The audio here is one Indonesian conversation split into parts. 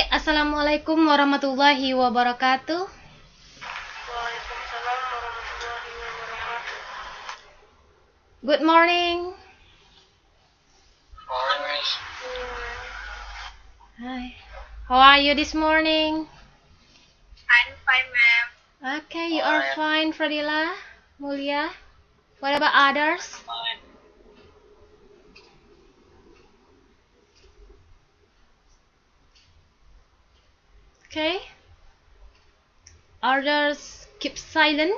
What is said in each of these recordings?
Assalamualaikum warahmatullahi wabarakatuh. Waalaikumsalam warahmatullahi wabarakatuh. Good morning. Morning. Hi. How are you this morning? I'm fine, ma'am. Okay, you are fine, Fadila, Mulia. What about others? Fine. Okay. Others keep silent.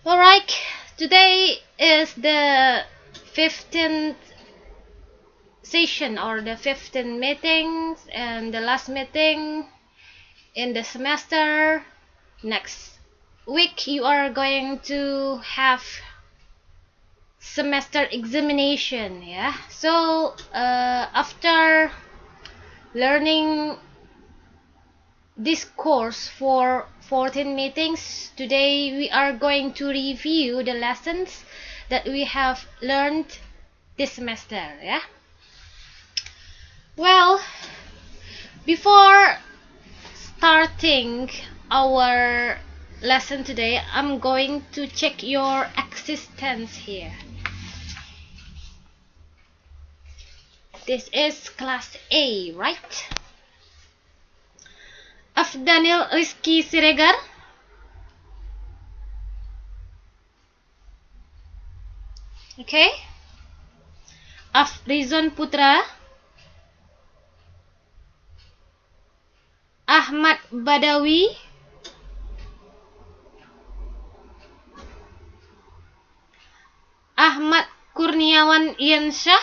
Alright, today is the 15th session or the 15th meetings and the last meeting in the semester. Next week you are going to have semester examination, yeah. So after learning this course for 14 meetings, today we are going to review the lessons that we have learned this semester, yeah. Well, before starting our lesson today, I'm going to check your existence here. This is class A, right? Afdanil Rizky Siregar. Okay. Afrizon Putra. Ahmad Badawi. Ahmad Kurniawan Iansyah.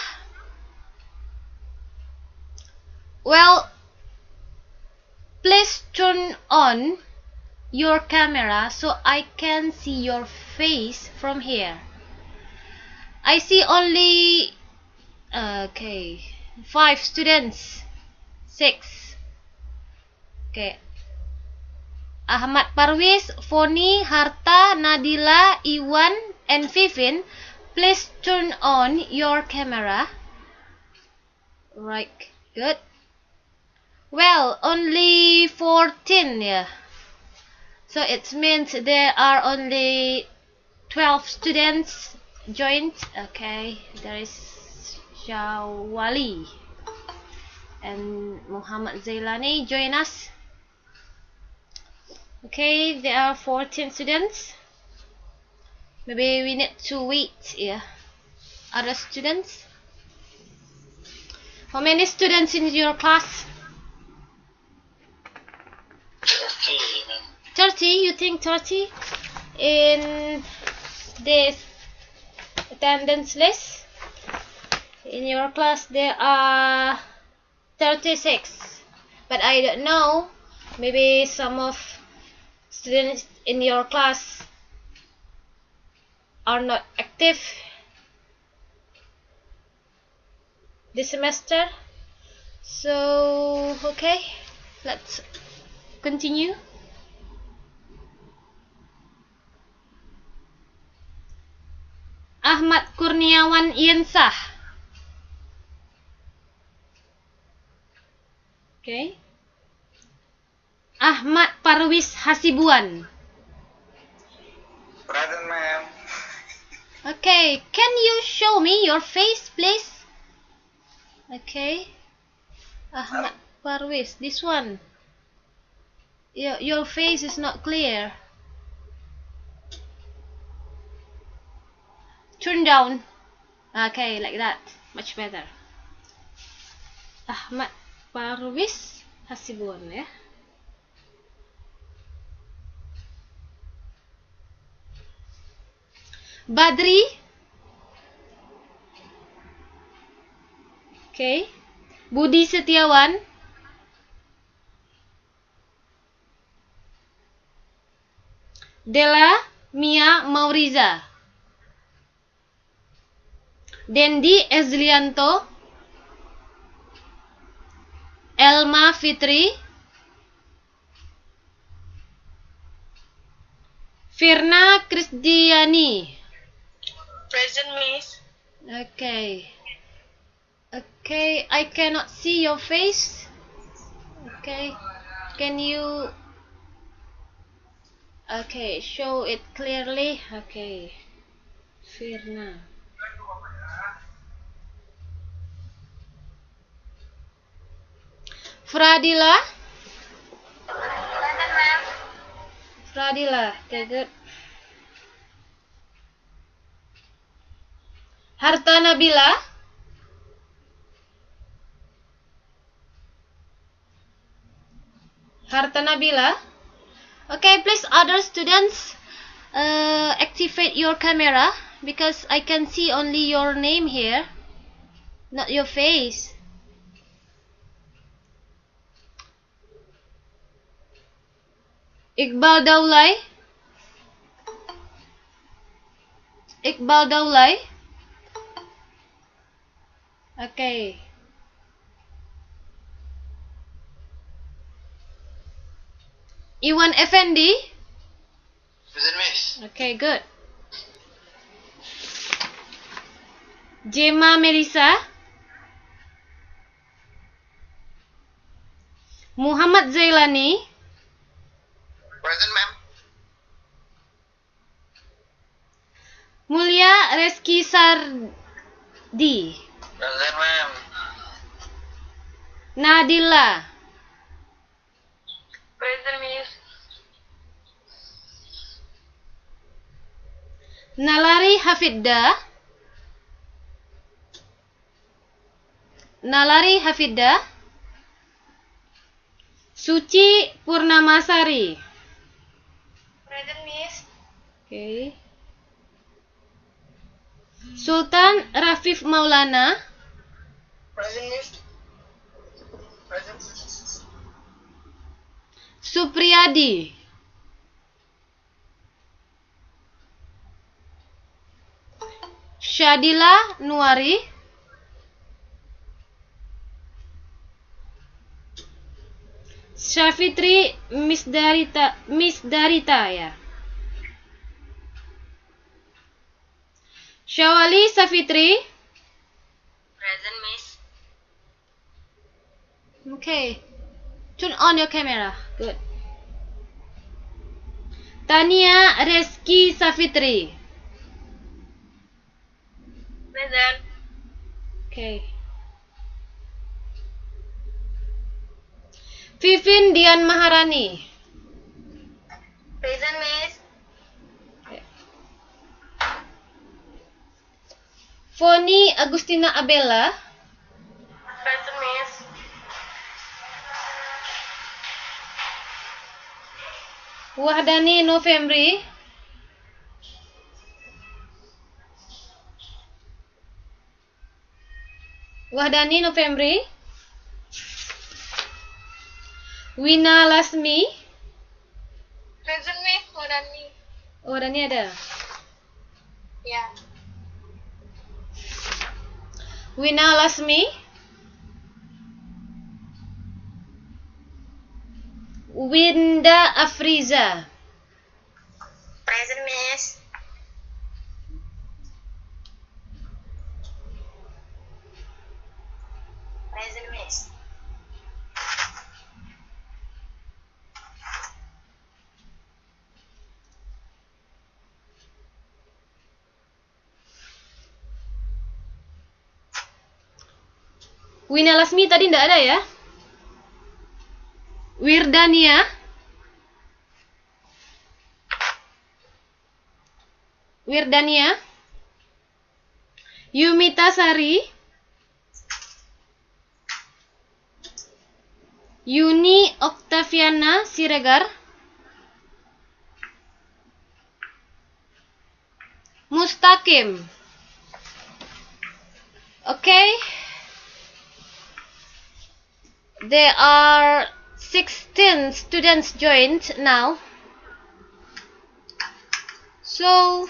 Well, please turn on your camera so I can see your face from here. I see only 5 students. 6. Okay. Ahmad Parwis, Foni, Harta, Nadila, Iwan, and Vivin, please turn on your camera. Right, good. Well, only 14, yeah. So it means there are only 12 students joined. Okay, there is Shawali and Muhammad Zailani join us. Okay, there are 14 students. Maybe we need to wait, yeah. Other students? How many students in your class? 30, ma'am. 30? You think 30? In this attendance list? In your class there are 36. But I don't know. Maybe some of students in your class are not active this semester. So, okay, let's continue. Ahmad Kurniawan Iansyah. Okay. Ahmad Parwis Hasibuan. Present, ma'am. Okay, can you show me your face, please? Okay. Ahmad Parwis, this one. Your face is not clear. Turn down. Okay, like that. Much better. Ahmad Parwis Hasibuan, ya. Badri. Okay. Budi Setiawan. Della Mia Mauriza. Dendi Ezlianto. Elma Fitri. Firna Krisdiani. Present, miss. Okay. Okay, I cannot see your face. Okay, can you show it clearly? Okay, Firna. Fradila. Present, ma'am. Fradila, okay, good. Harta Nabila. Harta Nabila. Okay, please other students activate your camera because I can see only your name here, not your face. Iqbal Daulay. Iqbal Daulay. Okay. Iwan Effendi. Present, Miss. Okay, good. Jema Melisa. Muhammad Zailani. Present, ma'am. Mulia Reski Sardi. Present, ma'am. Nadila. Present, Miss. Nalari Hafidda. Nalari Hafidda. Suci Purnamasari. Present, Miss. Okay. Sultan Rafif Maulana. Present, Miss. Present. Supriyadi. Syadila Nuari. Syafitri Misdarita ya. Syawali Safitri. Present, Miss. Okay. Turn on your camera. Good. Tania Reski Safitri. Present. Okay. Vivin Dian Maharani. Present, Miss. Foni Agustina Abella. Present, Miss. Wahdani November. Wahdani November. Wina Lasmi. Present, Miss. Wadani. Oh, Dani ada. Ya. Wina Lasmi. Winda Afriza. Present, Miss. Present, Miss. Wina Lasmi tadi ndak ada ya? Wirdania. Wirdania. Yumita Sari. Yuni Oktaviana Siregar. Mustaqim. Okay. There are 16 students joined now. So,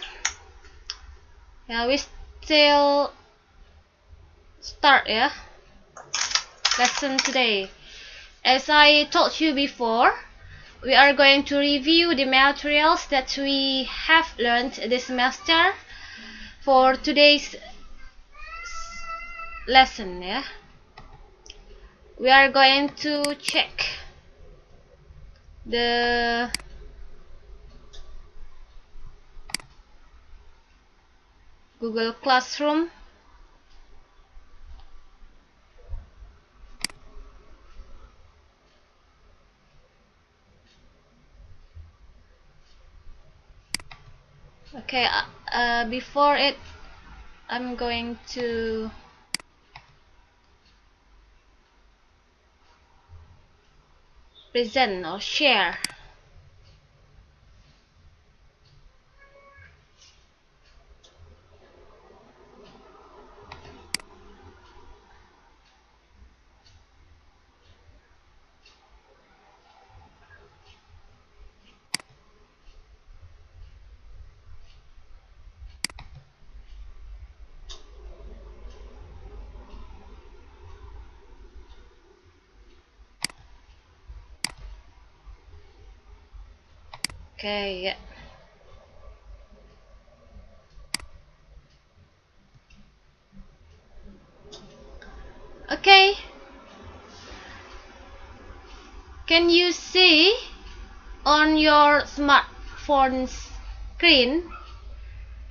yeah, we still start, yeah, lesson today. As I told you before, we are going to review the materials that we have learned this semester for today's lesson, yeah. We are going to check the Google Classroom. Okay, before it, I'm going to present or share. Okay, yeah. Okay, can you see on your smartphone screen?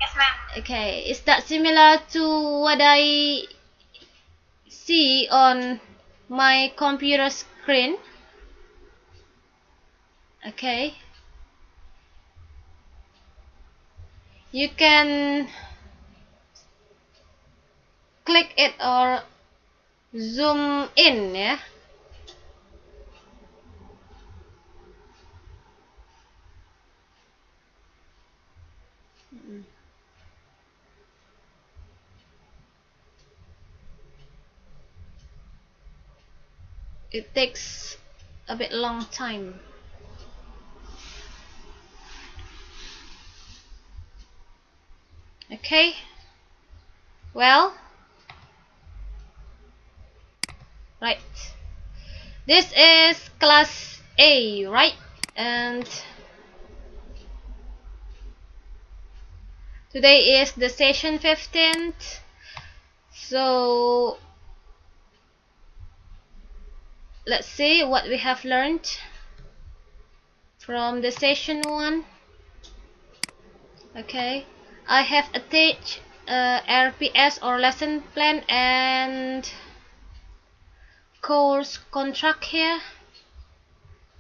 Yes, ma'am. Okay, is that similar to what I see on my computer screen? Okay, you can click it or zoom in, yeah. It takes a bit long time. Okay, well, right, this is class A, right? And today is the session 15th. So let's see what we have learned from the session 1. Okay, I have attached RPS or lesson plan and course contract here.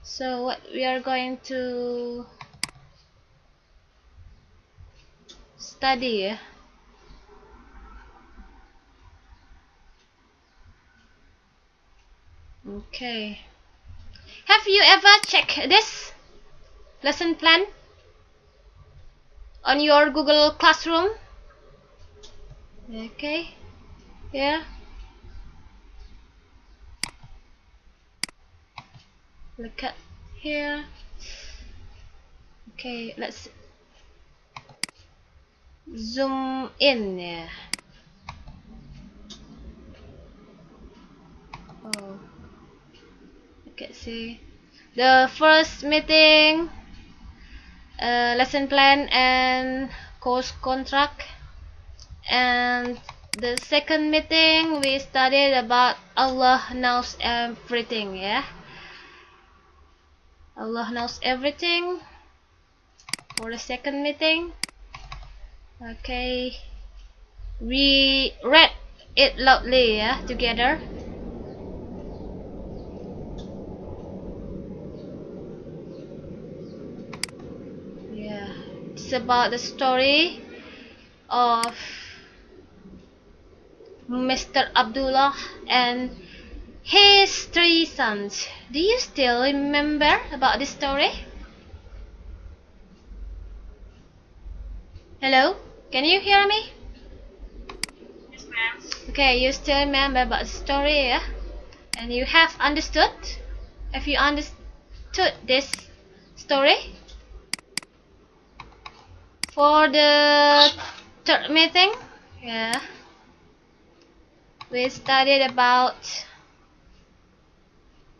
So what we are going to study. Okay, have you ever checked this lesson plan on your Google Classroom? Okay, yeah, look at here. Okay, let's zoom in. Yeah. Oh, okay, see the first meeting, lesson plan and course contract, and the second meeting we studied about Allah knows everything. Yeah, Allah knows everything for the second meeting. Okay, we read it loudly, yeah, together. Yeah, it's about the story of Mr. Abdullah and his 3 sons. Do you still remember about this story? Hello? Can you hear me? Yes, ma'am. Okay, you still remember about the story, yeah? And you have understood? Have you understood this story? For the third meeting, yeah, we studied about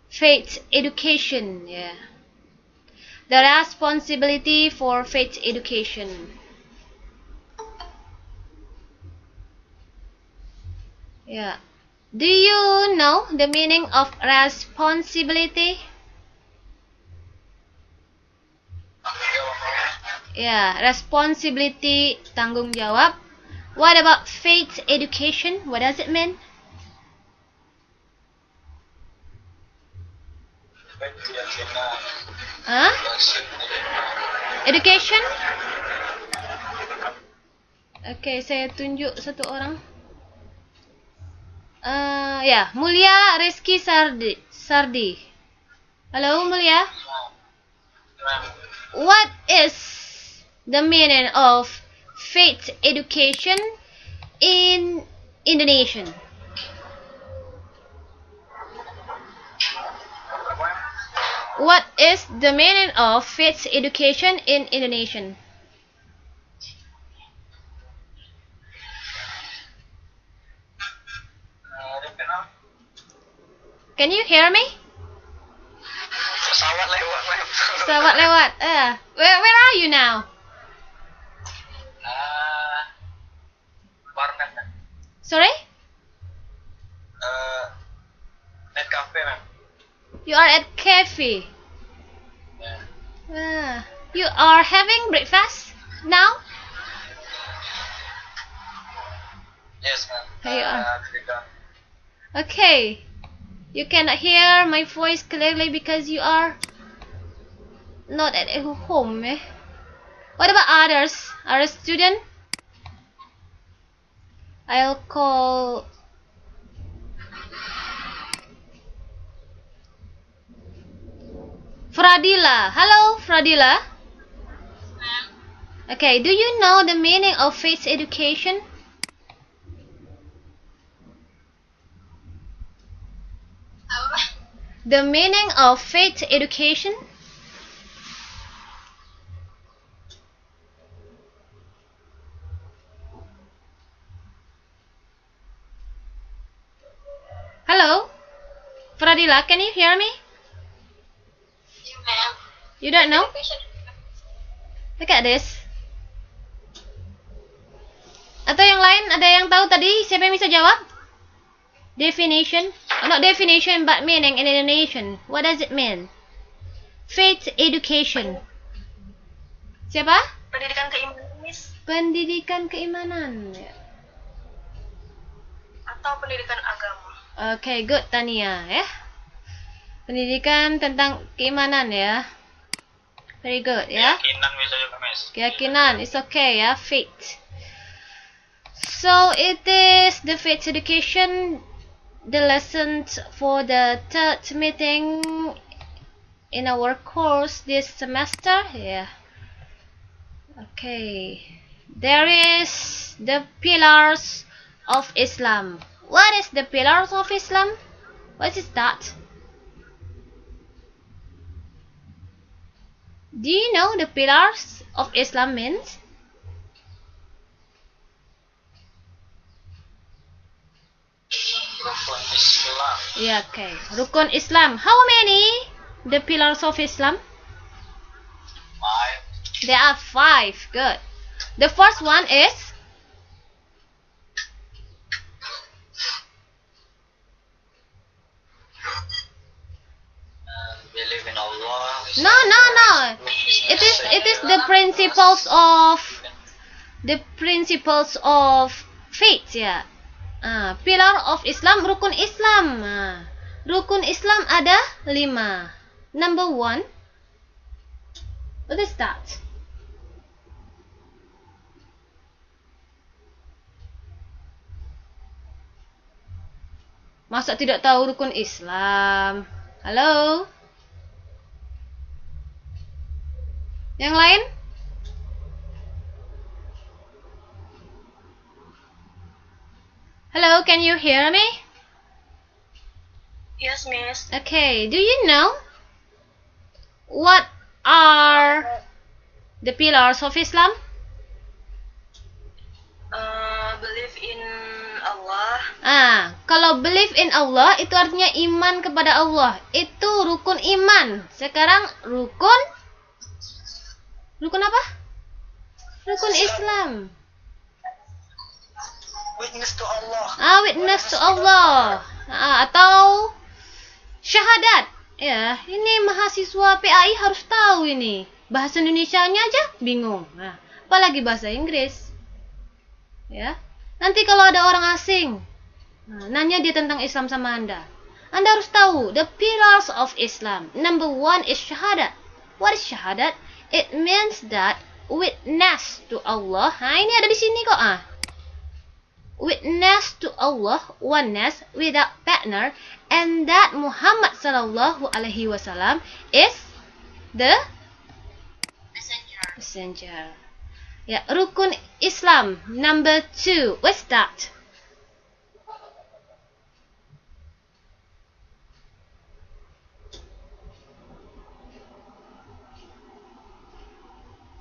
faith education, yeah. The responsibility for faith education. Yeah. Do you know the meaning of responsibility? Yeah, responsibility, tanggung jawab. What about faith education? What does it mean? Huh? Education? Okay, saya tunjuk satu orang. Ya, Mulia Rizky Sardi. Halo Mulia. What is the meaning of faith education in Indonesian? What is the meaning of faith education in Indonesian? Can you hear me? Pesawat lewat, Mem. Pesawat lewat. Where are you now? Warnet. Sorry? Net cafe, Mem. You are at cafe. Yeah. You are having breakfast now? Yes, Mem. Here you are. Done. Okay. You cannot hear my voice clearly because you are not at home. What about others? Other student? I'll call Fradila. Hello, Fradila. Okay, do you know the meaning of faith education? The meaning of faith education? Hello? Fradila, can you hear me? Yeah, ma'am. You don't know? Look at this. Atau yang lain, ada yang tahu tadi? Siapa yang bisa jawab? Definition? Oh, not definition, but meaning in Indonesian. What does it mean? Faith education. Siapa? Pendidikan keimanan, Miss. Pendidikan keimanan. Atau pendidikan agama. Okay, good Tania ya. Pendidikan tentang keimanan ya. Very good ya. Keyakinan bisa juga, Miss. Keyakinan, it's okay ya. Faith. So it is the faith education, the lessons for the third meeting in our course this semester. Yeah. Okay. There is the pillars of Islam. What is the pillars of Islam? What is that? Do you know the pillars of Islam means? Rukun Islam. Yeah, okay. Rukun Islam. How many the pillars of Islam? 5. There are 5. Good. The first one is Believe in Allah. no. It is the principles of faith ya. Pillar of Islam, rukun Islam. Rukun Islam ada 5. Number 1. What is that? Masa tidak tahu rukun Islam? Halo? Yang lain? Hello, can you hear me? Yes, Miss. Okay, do you know what are the pillars of Islam? Believe in Allah. Kalau believe in Allah itu artinya iman kepada Allah. Itu rukun iman. Sekarang rukun apa? Rukun Islam. Witness to Allah. Witness to Allah. Atau syahadat. Ya, ini mahasiswa PAI harus tahu ini. Bahasa Indonesianya aja bingung. Nah, apalagi bahasa Inggris. Ya. Nanti kalau ada orang asing, nanya dia tentang Islam sama Anda. Anda harus tahu the pillars of Islam. Number 1 is syahadat. What is syahadat? It means that witness to Allah. Nah, ini ada di sini kok. Witness to Allah, oneness without partner, and that Muhammad sallallahu alaihi wasallam is the messenger. Ya, rukun Islam number 2. What's that?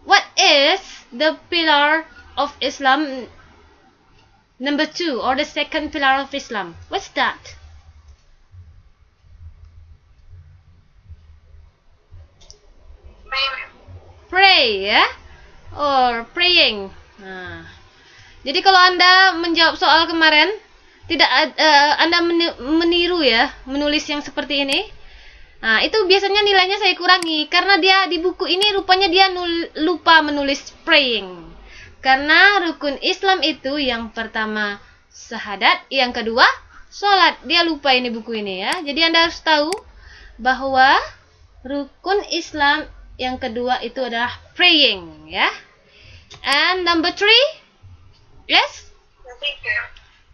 What is the pillar of Islam number 2, or the second pillar of Islam? What's that? Pray, ya? Or praying. Nah. Jadi kalau Anda menjawab soal kemarin, tidak Anda meniru ya, menulis yang seperti ini. Nah, itu biasanya nilainya saya kurangi karena dia di buku ini rupanya dia lupa menulis praying. Karena rukun Islam itu yang pertama syahadat, yang kedua sholat. Dia lupa ini buku ini ya. Jadi Anda harus tahu bahwa rukun Islam yang kedua itu adalah praying ya. And number 3, yes?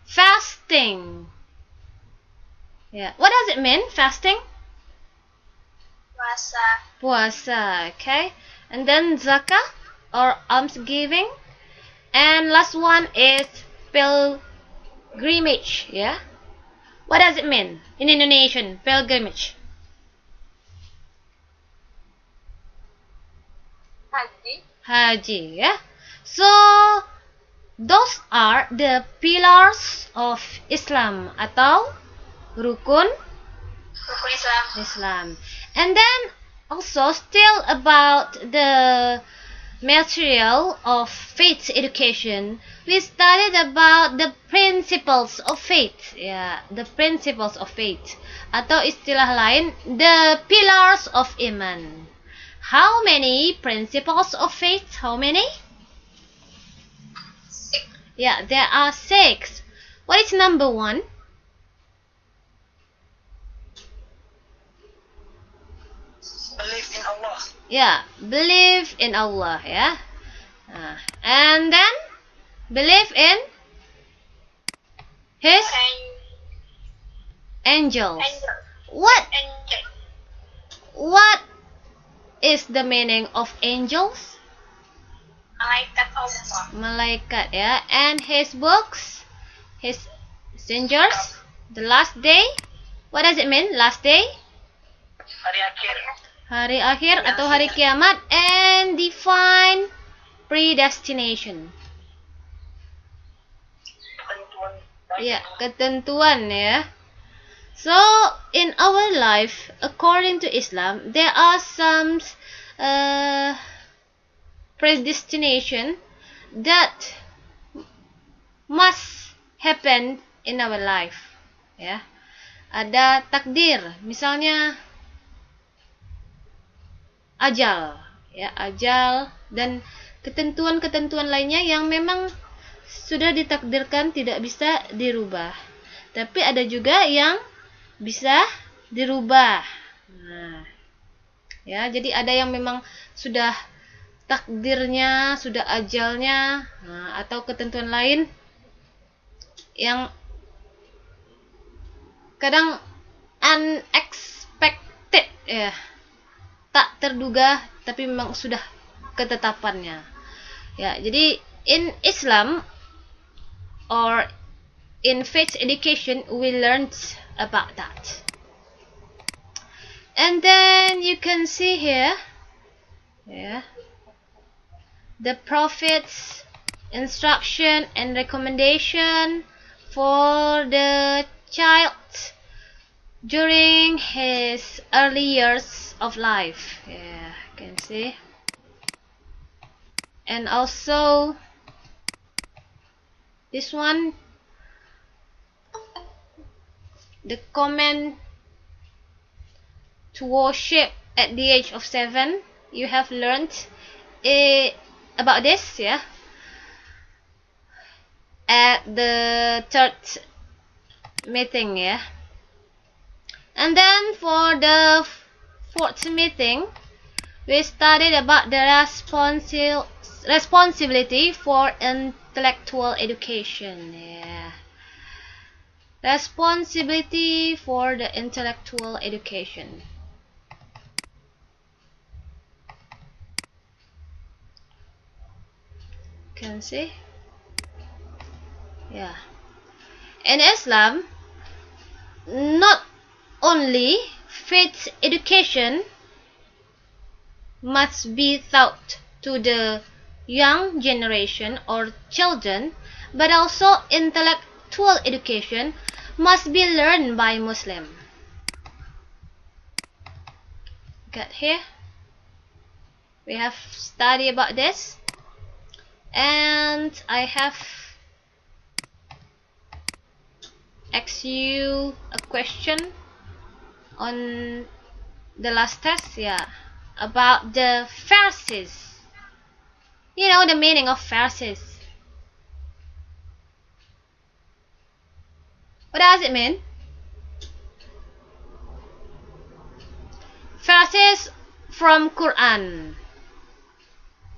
Fasting. Yeah. What does it mean, fasting? Puasa, okay. And then zakah or almsgiving. And last one is pilgrimage, yeah. What does it mean in Indonesian, pilgrimage? Haji, yeah. So those are the pillars of Islam atau rukun Islam. And then also still about the material of faith education, we studied about the principles of faith. Ya, the principles of faith. Atau istilah lain, the pillars of iman. How many principles of faith? How many? 6. Yeah, there are 6. What is number 1? Believe in Allah. Yeah, believe in Allah, yeah. And then believe in His angels. What is the meaning of angels? Malaikat Allah. Malaikat, yeah. And His books, His messengers, the last day. What does it mean, last day? Hari akhir. Hari akhir atau hari kiamat. And divine predestination. Ya, ketentuan ya. So, in our life, according to Islam, there are some predestination that must happen in our life. Ya, ada takdir, misalnya ajal, ya, ajal dan ketentuan-ketentuan lainnya yang memang sudah ditakdirkan tidak bisa dirubah. Tapi ada juga yang bisa dirubah. Nah, ya, jadi ada yang memang sudah takdirnya, sudah ajalnya, atau ketentuan lain yang kadang unexpected, ya, tak terduga, tapi memang sudah ketetapannya. Ya, jadi in Islam or in faith education we learned about that. And then you can see here, yeah, the Prophet's instruction and recommendation for the child during his early years of life. Yeah, you can see. And also this one, the command to worship at the age of 7. you have learned about this, yeah, at the third meeting, yeah. And then for the fourth meeting, we studied about the responsibility for intellectual education, yeah. Responsibility for the intellectual education. Can see? Yeah. In Islam, not only faith education must be taught to the young generation or children, but also intellectual education must be learned by Muslim. Got here? We have studied about this, and I have asked you a question on the last test, yeah, about the verses. You know the meaning of verses. What does it mean? Verses from Quran.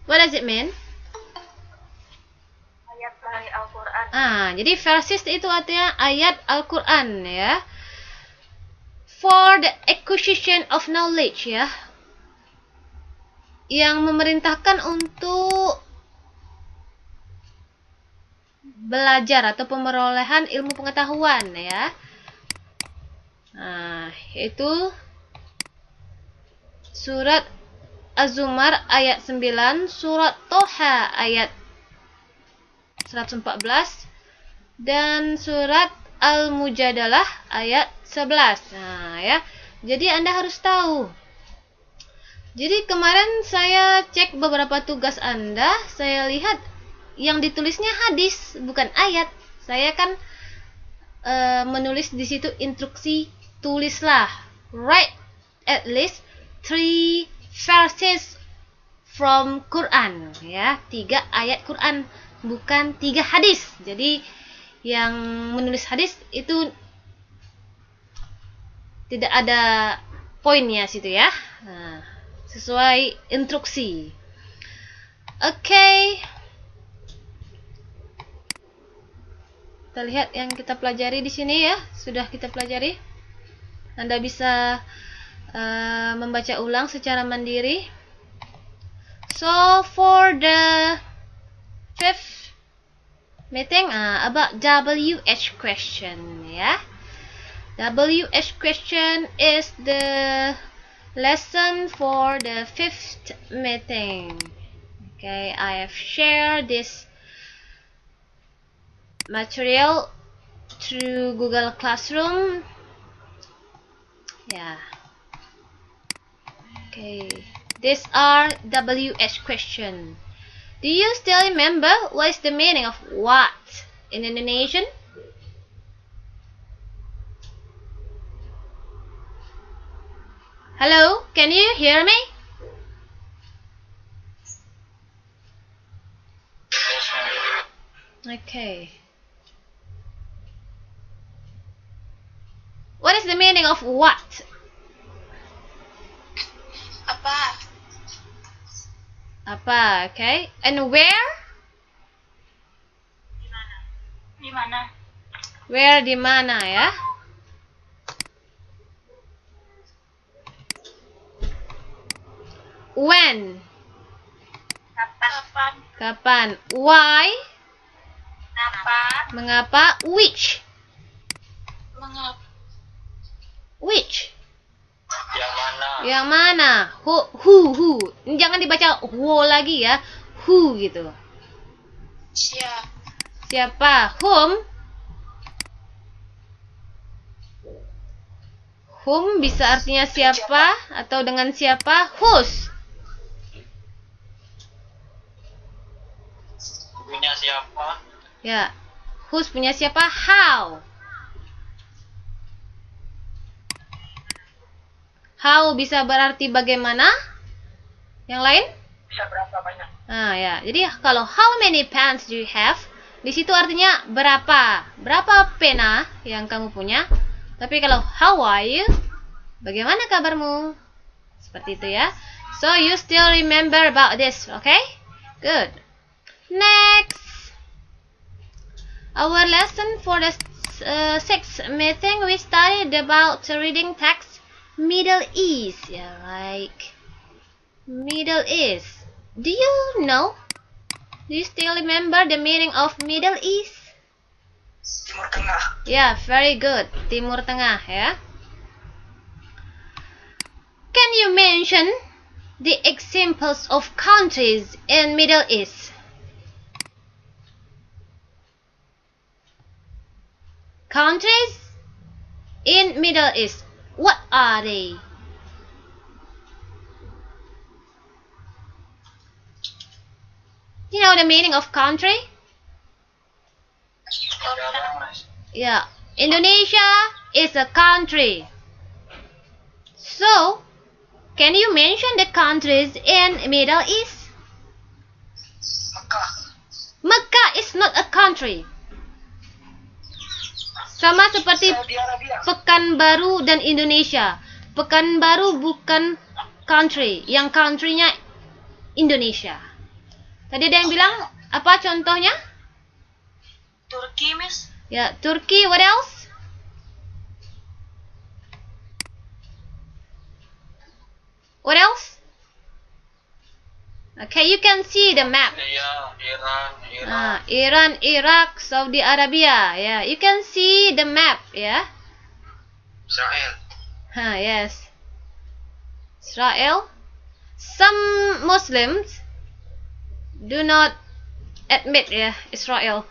What does it mean? Ayat dari Al-Quran. Jadi verses itu artinya ayat Al-Quran, ya. For the acquisition of knowledge, ya, yang memerintahkan untuk belajar atau pemerolehan ilmu pengetahuan, ya. Itu surat Az-Zumar ayat 9, surat Toha ayat 114, dan surat Al-Mujadalah ayat 11. Ya. Jadi Anda harus tahu. Jadi kemarin saya cek beberapa tugas Anda, saya lihat yang ditulisnya hadis, bukan ayat. Saya kan menulis di situ instruksi, tulislah, write at least 3 verses from Quran, ya, 3 ayat Quran, bukan 3 hadis. Jadi yang menulis hadis itu tidak ada poinnya situ, ya. Sesuai instruksi. Oke. Kita lihat yang kita pelajari di sini, ya. Sudah kita pelajari. Anda bisa membaca ulang secara mandiri. So for the fifth meeting, about WH question, ya. WH question is the lesson for the fifth meeting. Okay, I have shared this material through Google Classroom. Yeah. Okay, these are WH question. Do you still remember what is the meaning of what in Indonesian? Hello, can you hear me? Okay. What is the meaning of what? Apa, okay. And where? Di mana? Where, di mana, ya. When? Kapan? Kapan? Why? Kenapa? Mengapa? Which? Mengapa? Which? Yang mana? Yang mana? Who. Jangan dibaca who lagi, ya. Who gitu. Siapa? Whom? Whom bisa artinya siapa atau dengan siapa? Whose? Punya siapa? Ya. Whose punya siapa? How? How bisa berarti bagaimana? Yang lain? Bisa berapa banyak? Nah, ya. Jadi kalau how many pens do you have? Di situ artinya berapa? Berapa pena yang kamu punya? Tapi kalau how are you? Bagaimana kabarmu? Seperti itu ya. So you still remember about this, okay? Good. Next. Our lesson for the sixth meeting, we studied about reading text Middle East. Yeah, like Middle East. Do you know? Do you still remember the meaning of Middle East? Timur Tengah. Yeah, very good. Timur Tengah, ya. Can you mention the examples of countries in Middle East? Countries in Middle East. What are they? You know the meaning of country? Yeah, Indonesia is a country. So, can you mention the countries in Middle East? Mekah. Mecca is not a country. Sama seperti Saudi Arabia. Pekanbaru dan Indonesia. Pekanbaru bukan country, yang country-nya Indonesia. Tadi ada yang bilang apa contohnya? Turki, Miss. Ya, Turki. What else? What else? Okay, you can see the map. Ya, Iran. Iran, Iraq, Saudi Arabia. Yeah, you can see the map. Yeah. Israel. Yes. Israel. Some Muslims do not admit Israel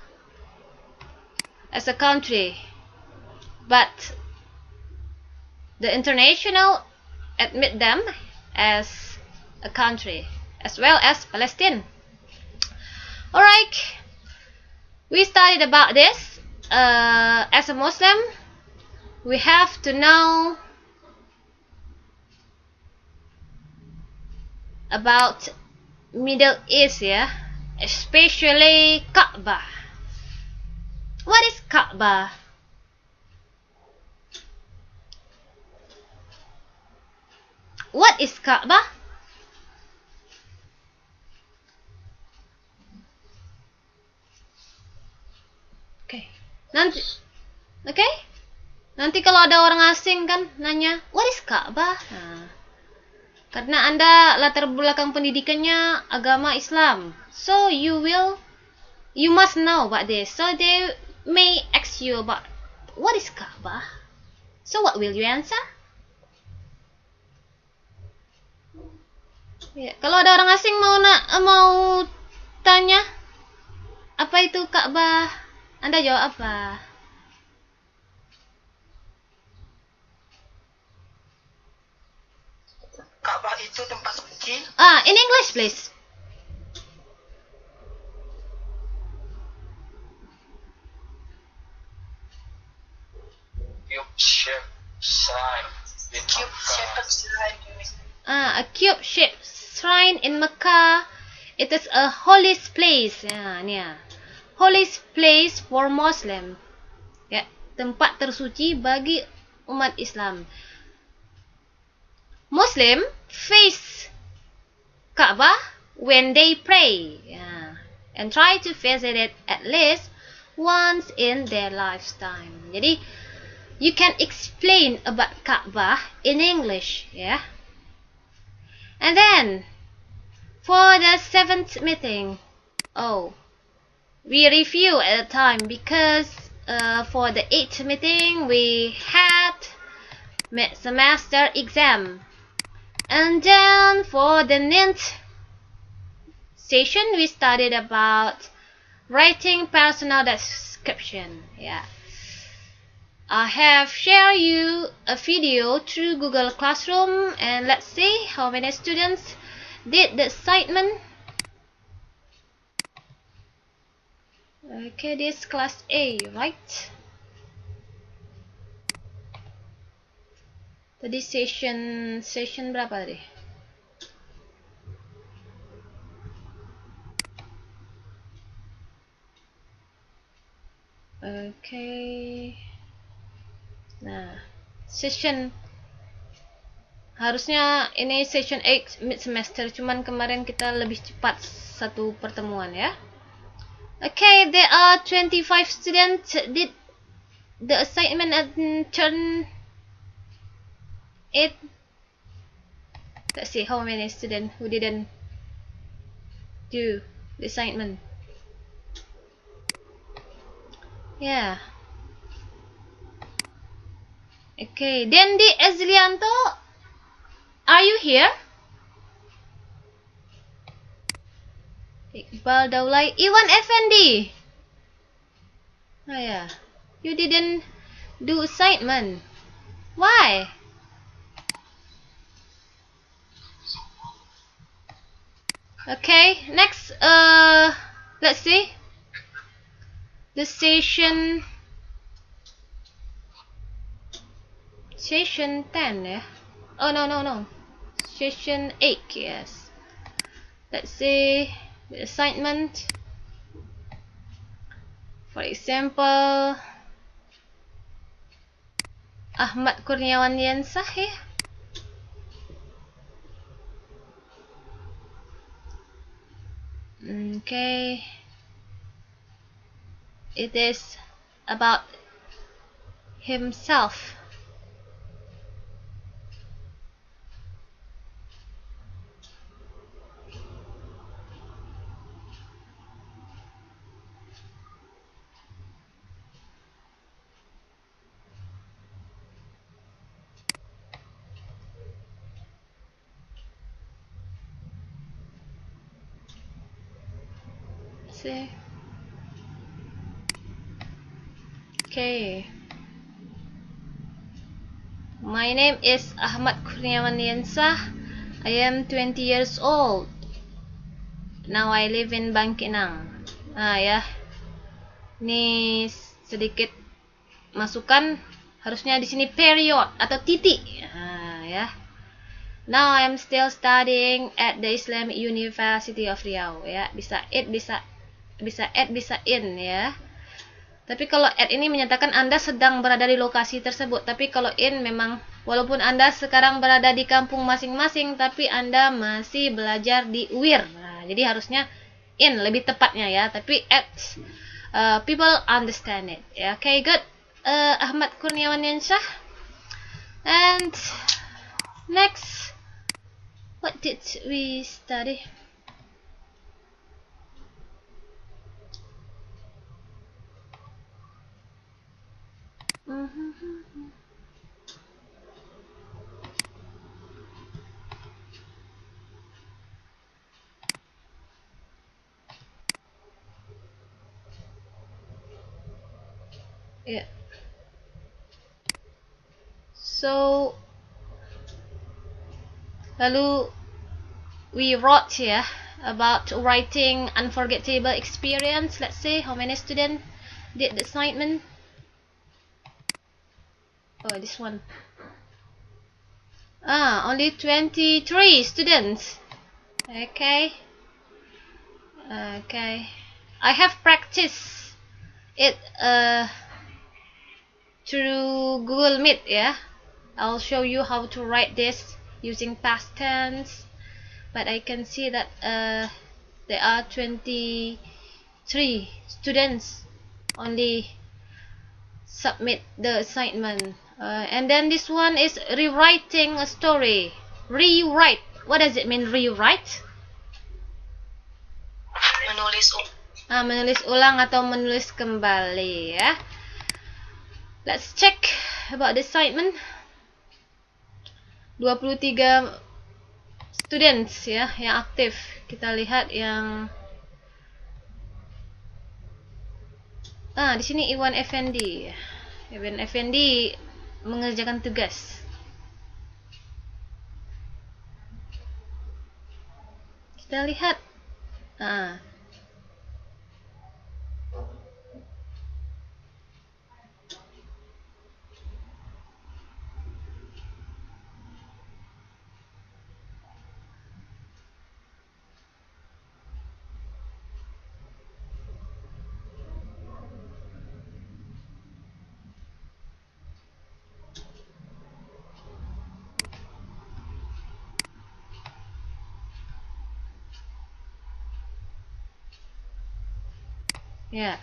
as a country, but the international admit them as a country, as well as Palestine. Alright, we studied about this. As a Muslim, we have to know about Middle East, especially Kaabah. What is Kaabah? What is Kaabah? Okay. Nanti kalau ada orang asing kan nanya, what is Kaabah? Karena Anda latar belakang pendidikannya agama Islam. So you must know about this. So they may ask you about what is Kaabah. So what will you answer? Ya, kalau ada orang asing mau tanya apa itu Ka'bah, Anda jawab apa? Ka'bah itu tempat suci. In English, please. Cube-shaped shrine in Mecca. A cube-shaped shrine in Mecca. It is a holy place. Holy place for Muslim. Ya, tempat tersuci bagi umat Islam. Muslim face Kaabah when they pray, and try to visit it at least once in their lifetime. Jadi, you can explain about Kaabah in English, And then, for the seventh meeting, we review at the time because for the eighth meeting we had semester exam. And then for the ninth session, we studied about writing personal description. I have shared you a video through Google Classroom, and let's see how many students did the assignment. Okay, this class A, right? Tadi session berapa tadi? Okay. Nah, session harusnya ini session 8 mid semester, cuman kemarin kita lebih cepat satu pertemuan ya. Okay, there are 25 students did the assignment at turn 8. Let's see how many students who didn't do the assignment. Yeah. Okay, Dendi Ezlianto, are you here? Iqbal Daulay, Iwan Effendi. Oh yeah, you didn't do assignment. Why? Okay, next, let's see. The session 10 ya. Oh no. Session 8, yes. Let's see the assignment. For example, Ahmad Kurniawan Yensah ya. Okay. It is about himself. See. Okay. My name is Ahmad Kurniawan Yensah. I am 20 years old. Now I live in Bangkinang. Ya. Ini sedikit masukan, harusnya di sini period atau titik. Ya. Now I am still studying at the Islamic University of Riau. Ya, bisa it, bisa add, bisa in ya. Tapi kalau add ini menyatakan Anda sedang berada di lokasi tersebut. Tapi kalau in memang walaupun Anda sekarang berada di kampung masing-masing, tapi Anda masih belajar di UIR. Nah, jadi harusnya in lebih tepatnya ya. Tapi add, people understand it. Ya, okay, good. Ahmad Kurniawan Yansyah. And next, what did we study? Yeah. So, lalu we wrote here about writing unforgettable experience. Let's see how many students did the assignment. Oh, this one. Only 23 students. Okay. I have practiced it through Google Meet. Yeah, I'll show you how to write this using past tense. But I can see that there are 23 students only submit the assignment. And then this one is rewriting a story. Rewrite. What does it mean, rewrite? Menulis ulang atau menulis kembali ya. Let's check about the assignment. 23 students ya yang aktif. Kita lihat yang di sini Iwan Effendi. Iwan Effendi mengerjakan tugas. Kita lihat. Yeah.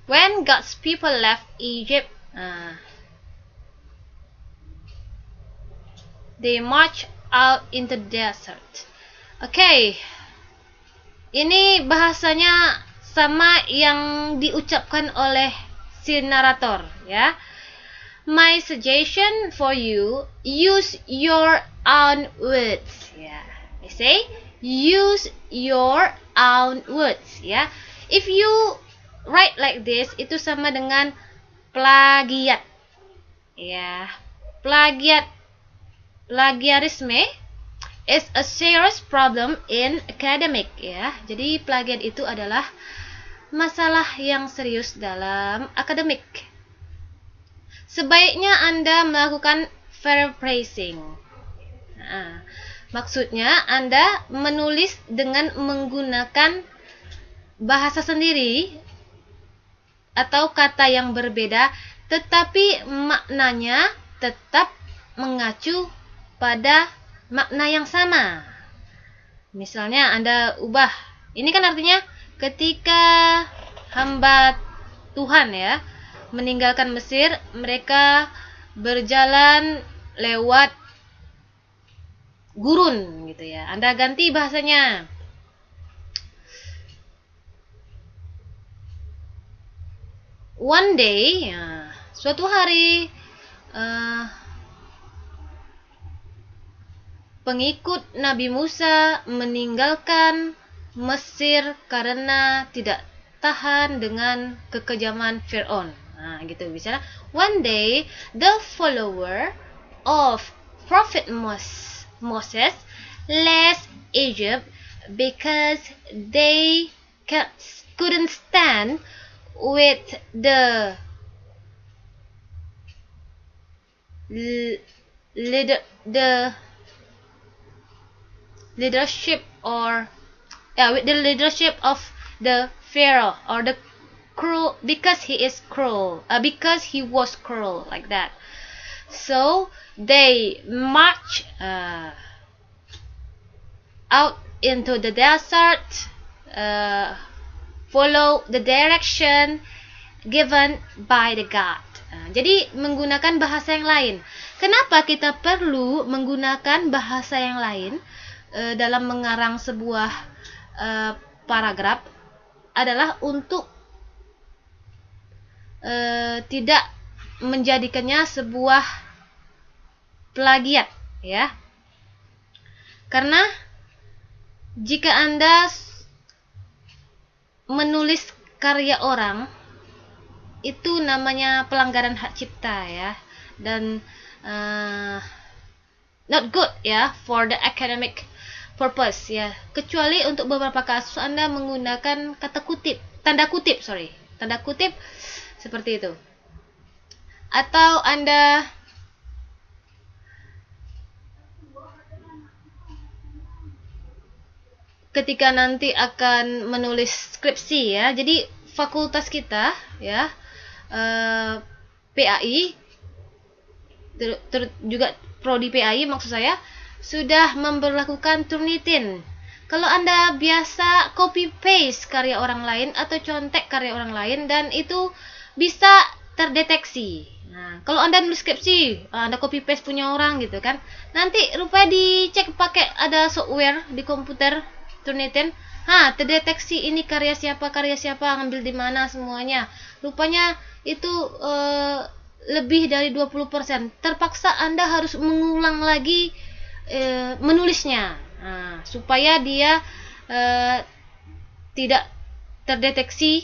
When God's people left Egypt, they marched out into the desert. Okay. Ini bahasanya sama yang diucapkan oleh si narator, ya. My suggestion for you, use your own words. Ya. I say, use your own words. Ya. If you write like this, itu sama dengan plagiat. Ya. Plagiarisme is a serious problem in academic. Ya. Jadi plagiat itu adalah masalah yang serius dalam akademik. Sebaiknya Anda melakukan paraphrasing. Maksudnya Anda menulis dengan menggunakan bahasa sendiri atau kata yang berbeda, tetapi maknanya tetap mengacu pada makna yang sama. Misalnya Anda ubah, ini kan artinya ketika hamba Tuhan ya meninggalkan Mesir, mereka berjalan lewat gurun gitu ya. Anda ganti bahasanya. One day, ya, suatu hari pengikut Nabi Musa meninggalkan Mesir karena tidak tahan dengan kekejaman Fir'aun. Gitu misalnya, one day the follower of Prophet Moses left Egypt because they couldn't stand with the leadership with the leadership of the Pharaoh or the cruel, because he was cruel like that. So they march out into the desert, follow the direction given by the God. Jadi menggunakan bahasa yang lain. Kenapa kita perlu menggunakan bahasa yang lain dalam mengarang sebuah paragraf? Adalah untuk tidak menjadikannya sebuah plagiat, ya. Karena jika Anda menulis karya orang, itu namanya pelanggaran hak cipta, ya, dan not good, ya, for the academic purpose, ya. Kecuali untuk beberapa kasus Anda menggunakan tanda kutip seperti itu. Atau Anda ketika nanti akan menulis skripsi, ya. Jadi fakultas kita, ya, PAI, juga prodi PAI maksud saya, sudah memberlakukan Turnitin. Kalau Anda biasa copy paste karya orang lain atau contek karya orang lain, dan itu bisa terdeteksi. Nah, kalau Anda nulis skripsi, Anda copy paste punya orang gitu kan, nanti rupanya dicek pakai ada software di komputer Turnitin, terdeteksi ini karya siapa, ngambil di mana semuanya. Rupanya itu lebih dari 20%. Terpaksa Anda harus mengulang lagi menulisnya, supaya dia tidak terdeteksi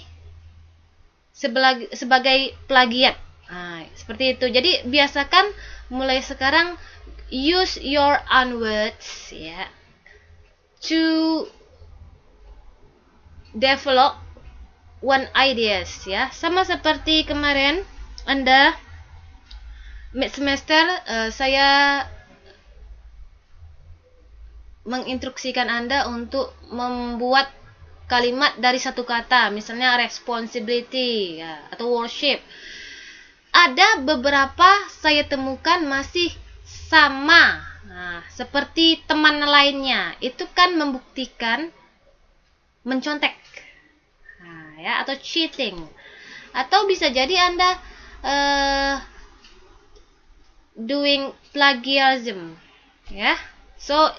sebagai plagiat. Seperti itu. Jadi biasakan mulai sekarang use your own words, ya, to develop one ideas, ya. Sama seperti kemarin Anda mid semester, saya menginstruksikan Anda untuk membuat kalimat dari satu kata, misalnya responsibility, ya, atau worship. Ada beberapa saya temukan masih sama, seperti teman lainnya. Itu kan membuktikan mencontek, ya, atau cheating. Atau bisa jadi Anda doing plagiarism, ya. So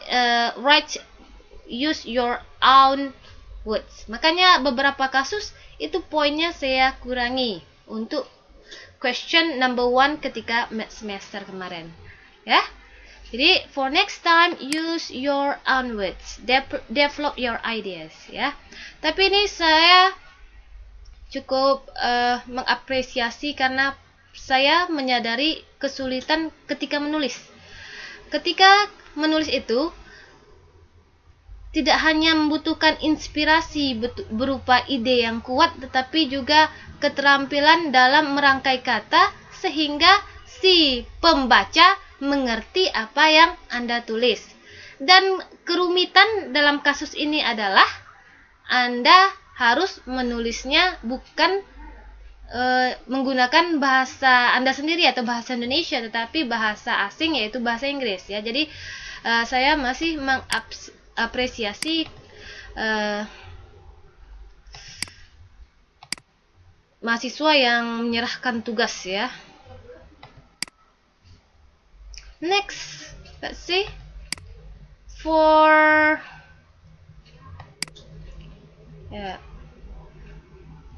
use your own words. Makanya beberapa kasus itu poinnya saya kurangi untuk question number 1 ketika semester kemarin, ya. Jadi for next time use your own words, develop your ideas, ya. Tapi ini saya cukup mengapresiasi karena saya menyadari kesulitan ketika menulis. Ketika menulis itu tidak hanya membutuhkan inspirasi berupa ide yang kuat, tetapi juga keterampilan dalam merangkai kata sehingga si pembaca mengerti apa yang Anda tulis. Dan kerumitan dalam kasus ini adalah Anda harus menulisnya bukan menggunakan bahasa Anda sendiri atau bahasa Indonesia, tetapi bahasa asing, yaitu bahasa Inggris, ya. Jadi saya masih mengapresiasi mahasiswa yang menyerahkan tugas, ya. Next, let's see.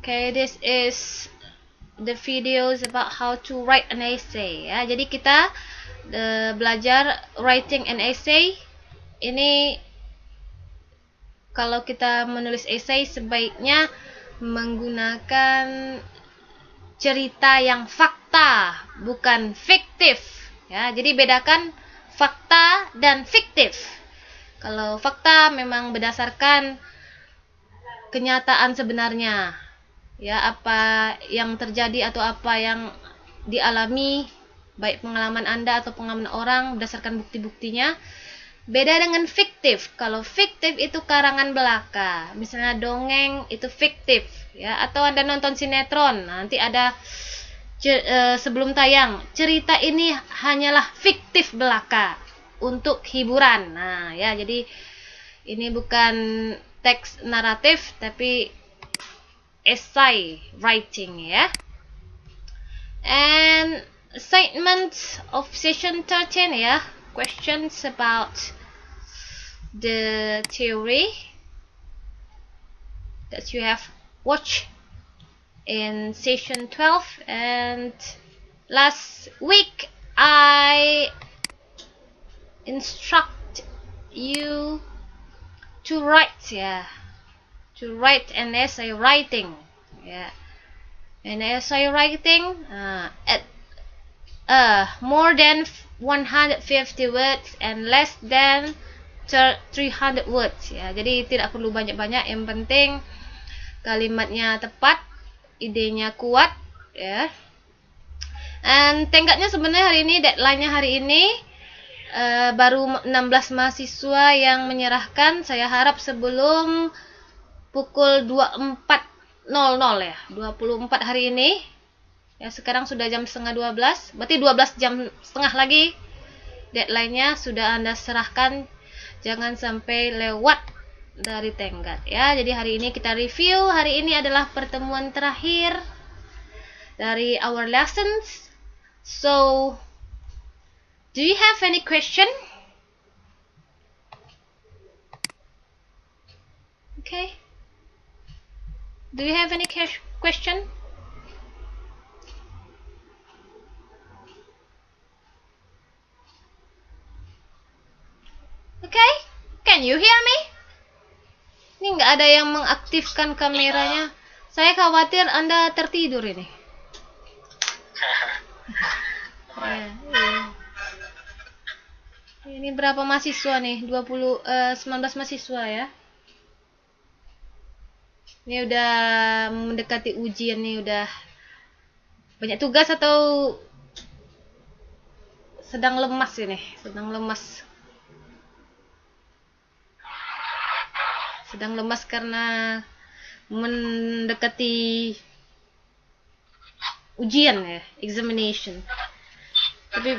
Okay, this is the videos about how to write an essay, ya. Jadi kita belajar writing an essay. Ini kalau kita menulis essay sebaiknya menggunakan cerita yang fakta, bukan fiktif, ya. Jadi bedakan fakta dan fiktif. Kalau fakta memang berdasarkan kenyataan sebenarnya, ya, apa yang terjadi atau apa yang dialami, baik pengalaman Anda atau pengalaman orang, berdasarkan bukti-buktinya. Beda dengan fiktif. Kalau fiktif itu karangan belaka, misalnya dongeng itu fiktif, ya. Atau Anda nonton sinetron, nanti ada sebelum tayang, cerita ini hanyalah fiktif belaka untuk hiburan. Nah, ya, jadi ini bukan teks naratif tapi essay writing, ya. And assignment of session 13, ya. Questions about the theory that you have watched in session 12, and last week I instruct you to write, ya, to write an essay writing, ya. An essay writing at more than 150 words and less than 300 words, ya. Jadi tidak perlu banyak-banyak, yang penting kalimatnya tepat, idenya kuat, ya. And tenggatnya sebenarnya hari ini, deadline-nya hari ini baru 16 mahasiswa yang menyerahkan. Saya harap sebelum pukul 24.00, ya, 24 hari ini, ya. Sekarang sudah jam setengah 12, berarti 12 jam setengah lagi deadline-nya sudah Anda serahkan. Jangan sampai lewat dari tenggat, ya. Jadi hari ini kita review. Hari ini adalah pertemuan terakhir dari our lessons. So, do you have any question? Okay. Do you have any question? Okay, can you hear me? Ini nggak ada yang mengaktifkan kameranya. Saya khawatir Anda tertidur ini. Ini berapa mahasiswa nih? 19 mahasiswa, ya. Ini udah mendekati ujian nih, udah banyak tugas atau sedang lemas ini? Sedang lemas. Sedang lemas karena mendekati ujian, ya, examination. Tapi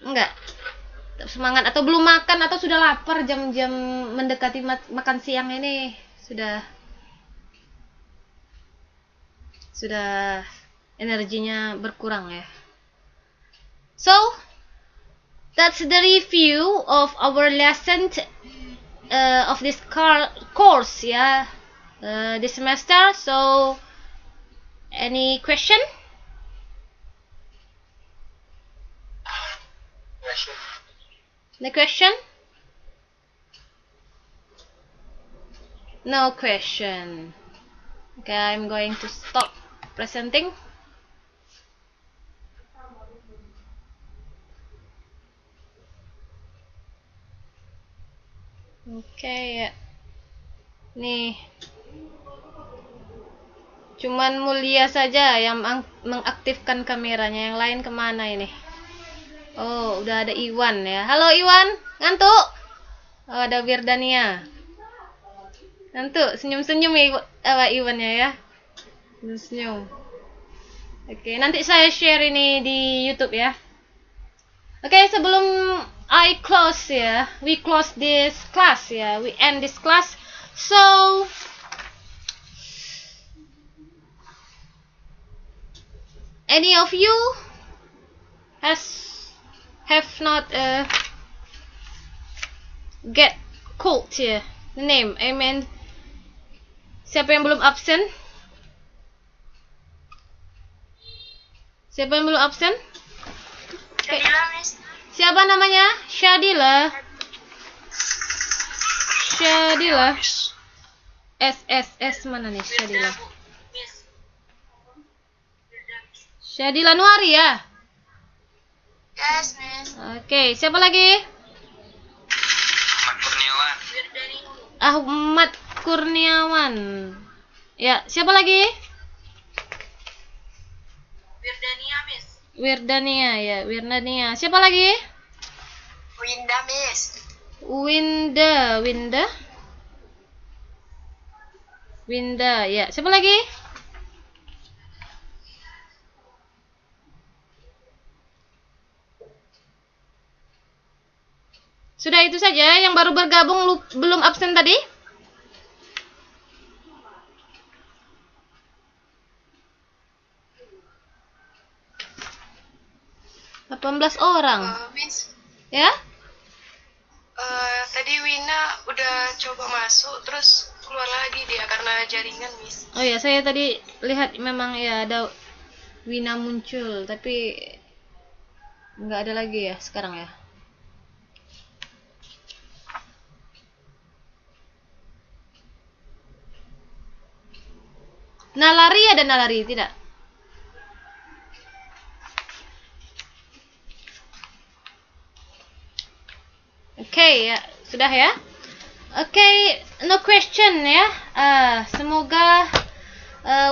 enggak, semangat atau belum makan atau sudah lapar, jam-jam mendekati makan siang ini sudah sudah energinya berkurang ya. So that's the review of our lesson of this course ya, this semester. So any question? The question? No question. Okay, I'm going to stop presenting. Okay, nih cuman Mulia saja yang mengaktifkan kameranya, yang lain kemana ini? Oh, udah ada Iwan ya. Halo Iwan, ngantuk? Oh, ada Wirdania. Ngantuk, senyum-senyum ya Iwannya ya. Senyum. Oke, nanti saya share ini di YouTube ya. Oke, sebelum I close ya, we close this class ya, we end this class. So any of you have not get called ya, the name? I mean, siapa yang belum absen? Siapa yang belum absen? Syadila, Miss. Siapa namanya? Syadila. Syadila. S mana nih Syadila? Syadila Nuari ya? Yes, Miss. Oke, siapa lagi? Ahmad Kurniawan. Ahmad Kurniawan. Ya, siapa lagi? Wirdania, Miss. Wirdania ya, Wirdania. Siapa lagi? Winda, Miss. Winda ya. Siapa lagi? Sudah itu saja yang baru bergabung belum absen tadi? 18 orang. Miss. Ya? Tadi Wina udah coba masuk, terus keluar lagi dia karena jaringan, Miss. Oh ya, saya tadi lihat memang ya ada Wina muncul, tapi nggak ada lagi ya sekarang ya. Nalari ada Nalari tidak? Oke ya, sudah ya. Oke, no question ya. Semoga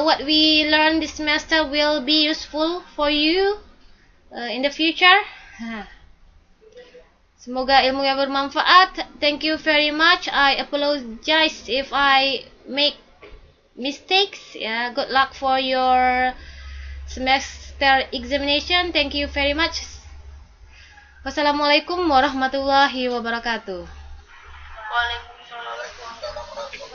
what we learn this semester will be useful for you in the future. Semoga ilmunya bermanfaat. Thank you very much. I apologize if I make mistakes. Yeah, good luck for your semester examination. Thank you very much. Wassalamualaikum warahmatullahi wabarakatuh. Waalaikumsalam.